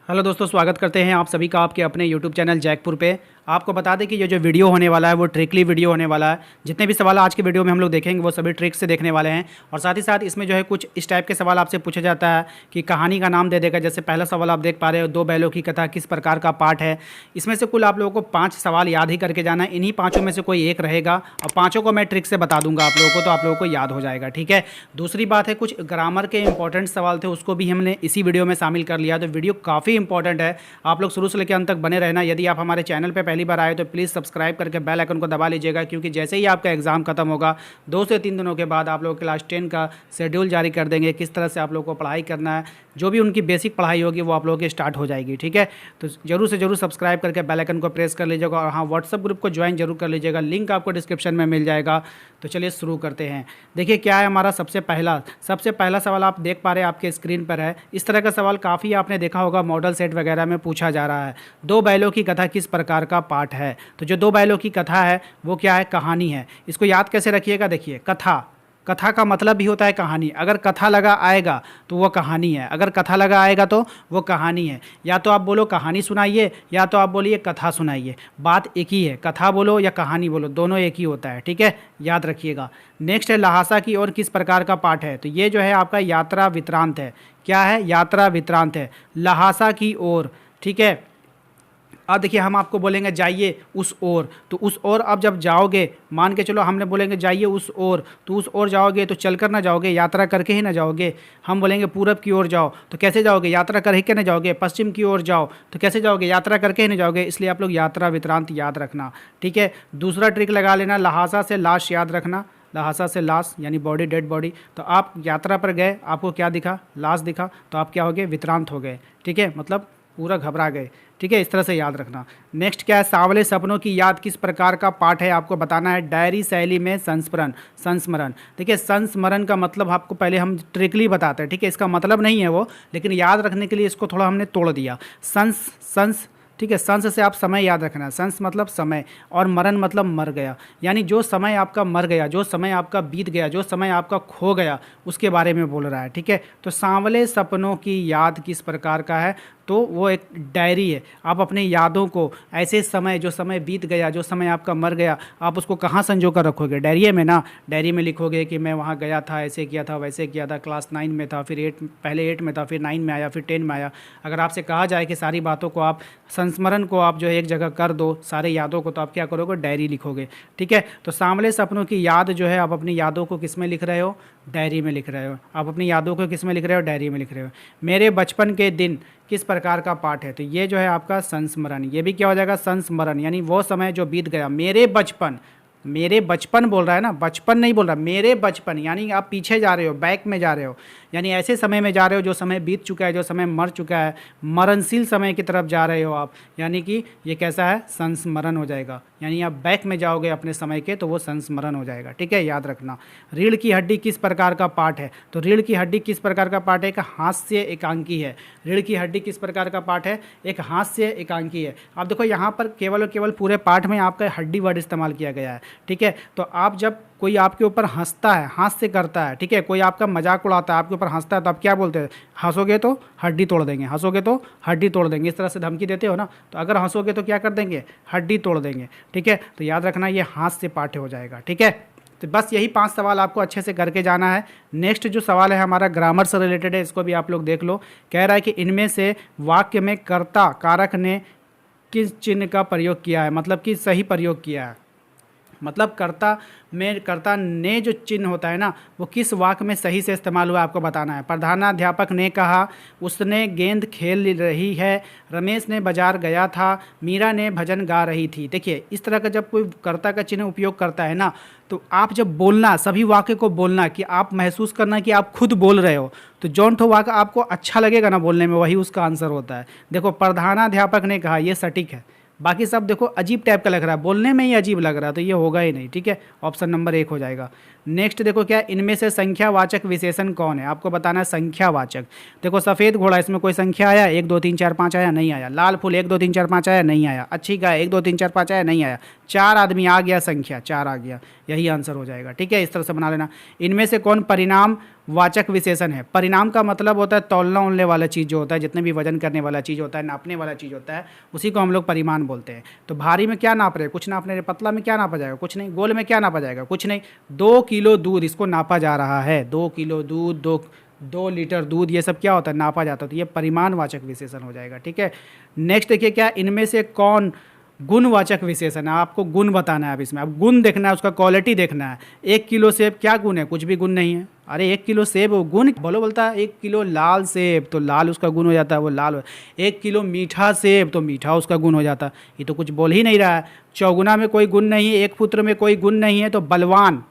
Hello दोस्तों, स्वागत करते हैं आप सभी का आपके अपने यूट्यूब चैनल जैकपुर पे। आपको बता दें कि ये जो वीडियो होने वाला है वो ट्रिकली वीडियो होने वाला है। जितने भी सवाल आज के वीडियो में हम लोग देखेंगे वो सभी ट्रिक से देखने वाले हैं। और साथ ही साथ इसमें जो है कुछ इस टाइप के सवाल आपसे पूछा जाता है कि कहानी का नाम दे देगा। जैसे पहला सवाल आप देख पा रहे हो, दो बैलों की कथा किस प्रकार का पाठ है। इसमें से कुल आप लोगों को 5 सवाल याद ही करके जाना है। इन्हीं पाँचों में से कोई एक रहेगा और पाँचों को मैं ट्रिक से बता दूंगा आप लोगों को, तो आप लोगों को याद हो जाएगा। ठीक है। दूसरी बात है, कुछ ग्रामर के इंपॉर्टेंट सवाल थे, उसको भी हमने इसी वीडियो में शामिल कर लिया। तो वीडियो काफ़ी इंपॉर्टेंट है, आप लोग शुरू से लेकर अंत तक बने रहना। यदि आप हमारे चैनल पे पहली बार आए तो प्लीज़ सब्सक्राइब करके बेल आइकन को दबा लीजिएगा, क्योंकि जैसे ही आपका एग्जाम खत्म होगा 2 से 3 दिनों के बाद आप लोग क्लास 10 का शेड्यूल जारी कर देंगे, किस तरह से आप लोग को पढ़ाई करना है। जो भी उनकी बेसिक पढ़ाई होगी वो आप लोगों की स्टार्ट हो जाएगी। ठीक है। तो जरूर से जरूर सब्सक्राइब करके बेल आइकन को प्रेस कर लीजिएगा और हाँ, व्हाट्सअप ग्रुप को ज्वाइन जरूर कर लीजिएगा, लिंक आपको डिस्क्रिप्शन में मिल जाएगा। तो चलिए शुरू करते हैं। देखिए क्या है हमारा सबसे पहला सवाल आप देख पा रहे हैं, आपके स्क्रीन पर है। इस तरह का सवाल काफ़ी आपने देखा होगा, मॉडल सेट वगैरह में पूछा जा रहा है। दो बैलों की कथा किस प्रकार का पाठ है। तो जो दो बैलों की कथा है वो क्या है, कहानी है। इसको याद कैसे रखिएगा, देखिए कथा का मतलब भी होता है कहानी। अगर कथा लगा आएगा तो वो कहानी है, अगर कथा लगा आएगा तो वो कहानी है। या तो आप बोलो कहानी सुनाइए या तो आप बोलिए कथा सुनाइए, बात एक ही है। कथा बोलो या कहानी बोलो, दोनों एक ही होता है। ठीक है, याद रखिएगा। नेक्स्ट है लहासा की ओर किस प्रकार का पाठ है। तो ये जो है आपका यात्रा वृत्तांत है। क्या है, यात्रा वृत्तांत है, लहासा की ओर। ठीक है। अब देखिए हम आपको बोलेंगे जाइए उस ओर, तो उस ओर अब जब जाओगे, मान के चलो हमने बोलेंगे जाइए उस ओर, तो उस ओर जाओगे तो चलकर ना जाओगे, यात्रा करके ही ना जाओगे। हम बोलेंगे पूरब की ओर जाओ, तो कैसे जाओगे, यात्रा करके ना जाओगे। पश्चिम की ओर जाओ तो कैसे जाओगे, यात्रा करके ही ना जाओगे। इसलिए आप लोग यात्रा वृत्तांत याद रखना। ठीक है। दूसरा ट्रिक लगा लेना, लहासा से लाश याद रखना। लहासा से लाश यानी बॉडी, डेड बॉडी। तो आप यात्रा पर गए, आपको क्या दिखा, लाश दिखा, तो आप क्या हो गए, वित्रांत हो गए। ठीक है, मतलब पूरा घबरा गए। ठीक है, इस तरह से याद रखना। नेक्स्ट क्या है, सांवले सपनों की याद किस प्रकार का पाठ है, आपको बताना है। डायरी शैली में संस्मरण। देखिए संस्मरण का मतलब आपको पहले हम ट्रिकली बताते हैं। ठीक है, इसका मतलब नहीं है वो, लेकिन याद रखने के लिए इसको थोड़ा हमने तोड़ दिया। संस ठीक है, संस से आप समय याद रखना। संस मतलब समय और मरण मतलब मर गया, यानी जो समय आपका मर गया, जो समय आपका बीत गया, जो समय आपका खो गया, उसके बारे में बोल रहा है। ठीक है। तो सांवले सपनों की याद किस प्रकार का है, तो वो एक डायरी है। आप अपने यादों को, ऐसे समय जो समय बीत गया, जो समय आपका मर गया, आप उसको कहाँ संजो कर रखोगे, डायरी में ना। डायरी में लिखोगे कि मैं वहाँ गया था, ऐसे किया था, वैसे किया था, क्लास 9 में था, फिर पहले 8 में था, फिर 9 में आया, फिर 10 में आया। अगर आपसे कहा जाए कि सारी बातों को आप, संस्मरण को आप जो है एक जगह कर दो, सारे यादों को, तो आप क्या करोगे, डायरी लिखोगे। ठीक है। तो सांवले सपनों की याद जो है, आप अपनी यादों को किस में लिख रहे हो, डायरी में लिख रहे हो। आप अपनी यादों को किस में लिख रहे हो, डायरी में लिख रहे हो। मेरे बचपन के दिन किस प्रकार का पाठ है, तो ये जो है आपका संस्मरण। ये भी क्या हो जाएगा, संस्मरण, यानी वो समय जो बीत गया। मेरे बचपन बोल रहा है ना, बचपन नहीं बोल रहा, मेरे बचपन, यानी आप पीछे जा रहे हो, बैक में जा रहे हो, यानी ऐसे समय में जा रहे हो जो समय बीत चुका है, जो समय मर चुका है, मरणशील समय की तरफ जा रहे हो आप। यानी कि ये कैसा है, संस्मरण हो जाएगा। यानी आप बैक में जाओगे अपने समय के, तो वो संस्मरण हो जाएगा। ठीक है, याद रखना। रीढ़ की हड्डी किस प्रकार का पाठ है, तो रीढ़ की हड्डी किस प्रकार का पाठ है, एक हास्य एकांकी है। रीढ़ की हड्डी किस प्रकार का पाठ है, एक हास्य एकांकी है। आप देखो यहाँ पर केवल और केवल पूरे पाठ में आपका हड्डी वर्ड इस्तेमाल किया गया है। ठीक है। तो आप जब कोई आपके ऊपर हंसता है, हास्य करता है, ठीक है, कोई आपका मजाक उड़ाता है, आपके ऊपर हंसता है, तो आप क्या बोलते हैं, हंसोगे तो हड्डी तोड़ देंगे, हंसोगे तो हड्डी तोड़ देंगे। इस तरह से धमकी देते हो ना, तो अगर हंसोगे तो क्या कर देंगे, हड्डी तोड़ देंगे। ठीक है। तो याद रखना ये हास्य पाठ हो जाएगा। ठीक है। तो बस यही 5 सवाल आपको अच्छे से करके जाना है। नेक्स्ट जो सवाल है हमारा ग्रामर से रिलेटेड है, इसको भी आप लोग देख लो। कह रहा है कि इनमें से वाक्य में कर्ता कारक ने किस चिन्ह का प्रयोग किया है, मतलब कि सही प्रयोग किया है। मतलब कर्ता ने जो चिन्ह होता है ना, वो किस वाक्य में सही से इस्तेमाल हुआ आपको बताना है। प्रधानाध्यापक ने कहा, उसने गेंद खेल रही है, रमेश ने बाजार गया था, मीरा ने भजन गा रही थी। देखिए इस तरह का जब कोई कर्ता का चिन्ह उपयोग करता है ना, तो आप जब बोलना, सभी वाक्य को बोलना कि आप महसूस करना कि आप खुद बोल रहे हो, तो जौन ठो वाक्य आपको अच्छा लगेगा ना बोलने में, वही उसका आंसर होता है। देखो प्रधानाध्यापक ने कहा, ये सटीक है। बाकी सब देखो अजीब टाइप का लग रहा है, बोलने में ही अजीब लग रहा है, तो ये होगा ही नहीं। ठीक है, ऑप्शन नंबर 1 हो जाएगा। नेक्स्ट देखो क्या, इनमें से संख्यावाचक विशेषण कौन है, आपको बताना है संख्यावाचक। देखो सफ़ेद घोड़ा, इसमें कोई संख्या आया, 1 2 3 4 5 आया, नहीं आया। लाल फूल 1 2 3 4 5 आया, नहीं आया। अच्छी गाय 1 2 3 4 5 आया, नहीं आया। 4 आदमी आ गया, संख्या 4 आ गया, यही आंसर हो जाएगा। ठीक है, इस तरह से बना लेना। इनमें से कौन परिणाम वाचक विशेषण है। परिणाम का मतलब होता है तौलना उलने वाला चीज़ जो होता है, जितने भी वजन करने वाला चीज़ होता है, नापने वाला चीज़ होता है, उसी को हम लोग परिमाण बोलते हैं। तो भारी में क्या नाप रहे हैं, कुछ नाप रहे हैं। पतला में क्या नापा जाएगा, कुछ नहीं। गोल में क्या नापा जाएगा, कुछ नहीं। 2 किलो दूध इसको नापा जा रहा है। 2 किलो दूध, 2 लीटर दूध, ये सब क्या होता है, नापा जाता है। तो ये परिमाणवाचक विशेषण हो जाएगा। ठीक है। नेक्स्ट देखिए क्या, इनमें से कौन गुणवाचक विशेषण है। आपको गुण बताना है। अब इसमें अब गुण देखना है, उसका क्वालिटी देखना है। 1 किलो सेब क्या गुण है, कुछ भी गुण नहीं है। अरे 1 किलो सेब वो गुण बोलता है। 1 किलो लाल सेब तो लाल उसका गुण हो जाता है, वो लाल। 1 किलो मीठा सेब तो मीठा उसका गुण हो जाता है। ये तो कुछ बोल ही नहीं रहा है। चौगुना में कोई गुण नहीं है, एक पुत्र में कोई गुण नहीं है, तो बलवान,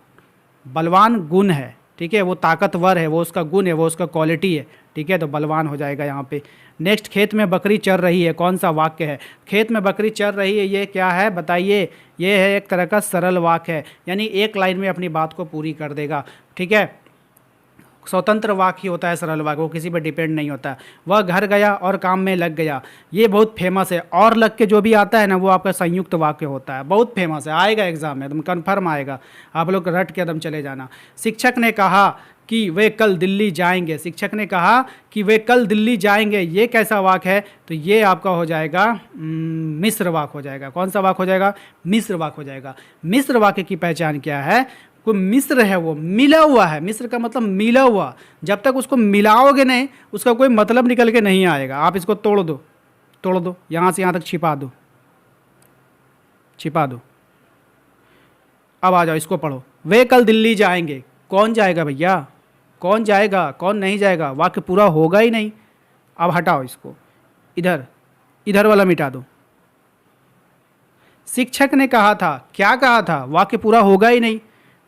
बलवान गुण है। ठीक है, वो ताकतवर है, वो उसका गुण है, वो उसका क्वालिटी है। ठीक है, तो बलवान हो जाएगा यहाँ पे। नेक्स्ट, खेत में बकरी चर रही है, कौन सा वाक्य है। खेत में बकरी चर रही है, ये क्या है बताइए। ये है एक तरह का सरल वाक्य है, यानी एक लाइन में अपनी बात को पूरी कर देगा। ठीक है, स्वतंत्र वाक्य होता है सरल वाक्य, वो किसी पर डिपेंड नहीं होता। वह घर गया और काम में लग गया, ये बहुत फेमस है। और लग के जो भी आता है ना, वो आपका संयुक्त वाक्य होता है, बहुत फेमस है, आएगा एग्जाम में, एकदम कन्फर्म आएगा। आप लोग रट के एकदम चले जाना। शिक्षक ने कहा कि वे कल दिल्ली जाएंगे। शिक्षक ने कहा कि वे कल दिल्ली जाएंगे, ये कैसा वाक्य है, तो ये आपका हो जाएगा मिश्र वाक्य हो जाएगा। कौन सा वाक्य हो जाएगा, मिश्र वाक्य हो जाएगा। मिश्र वाक्य की पहचान क्या है, कोई मिश्र है, वो मिला हुआ है। मिश्र का मतलब मिला हुआ, जब तक उसको मिलाओगे नहीं उसका कोई मतलब निकल के नहीं आएगा। आप इसको तोड़ दो, यहाँ से यहाँ तक छिपा दो। अब आ जाओ, इसको पढ़ो। वे कल दिल्ली जाएंगे, कौन जाएगा भैया, कौन जाएगा, कौन नहीं जाएगा, वाक्य पूरा होगा ही नहीं। अब हटाओ इसको, इधर वाला मिटा दो। शिक्षक ने कहा था, क्या कहा था, वाक्य पूरा होगा ही नहीं।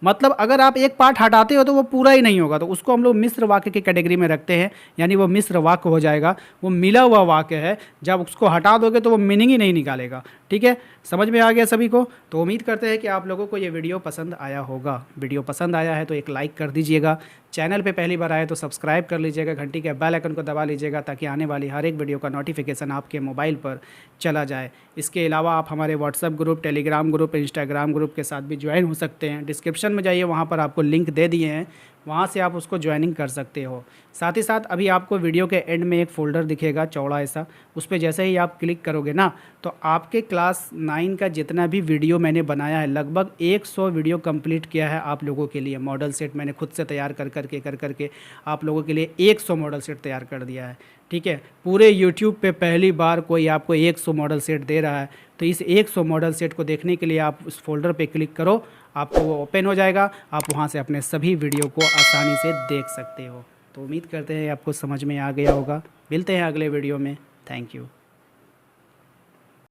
मतलब अगर आप एक पार्ट हटाते हो तो वो पूरा ही नहीं होगा, तो उसको हम लोग मिश्र वाक्य की कैटेगरी में रखते हैं, यानी वो मिश्र वाक्य हो जाएगा। वो मिला हुआ वाक्य है, जब उसको हटा दोगे तो वो मीनिंग ही नहीं निकालेगा। ठीक है, समझ में आ गया सभी को। तो उम्मीद करते हैं कि आप लोगों को ये वीडियो पसंद आया होगा। वीडियो पसंद आया है तो एक लाइक कर दीजिएगा। चैनल पे पहली बार आए तो सब्सक्राइब कर लीजिएगा, घंटी के बेल आइकन को दबा लीजिएगा, ताकि आने वाली हर एक वीडियो का नोटिफिकेशन आपके मोबाइल पर चला जाए। इसके अलावा आप हमारे WhatsApp group, Telegram group, Instagram group के साथ भी ज्वाइन हो सकते हैं। डिस्क्रिप्शन में जाइए, वहाँ पर आपको लिंक दे दिए हैं, वहाँ से आप उसको ज्वाइनिंग कर सकते हो। साथ ही साथ अभी आपको वीडियो के एंड में एक फ़ोल्डर दिखेगा चौड़ा ऐसा, उस पर जैसे ही आप क्लिक करोगे ना, तो आपके क्लास 9 का जितना भी वीडियो मैंने बनाया है, लगभग 100 वीडियो कंप्लीट किया है आप लोगों के लिए। मॉडल सेट मैंने खुद से तैयार कर करके आप लोगों के लिए 100 मॉडल सेट तैयार कर दिया है। ठीक है, पूरे यूट्यूब पे पहली बार कोई आपको 100 मॉडल सेट दे रहा है। तो इस 100 मॉडल सेट को देखने के लिए आप उस फोल्डर पे क्लिक करो, आपको वो ओपन हो जाएगा। आप वहाँ से अपने सभी वीडियो को आसानी से देख सकते हो। तो उम्मीद करते हैं आपको समझ में आ गया होगा। मिलते हैं अगले वीडियो में। Thank you.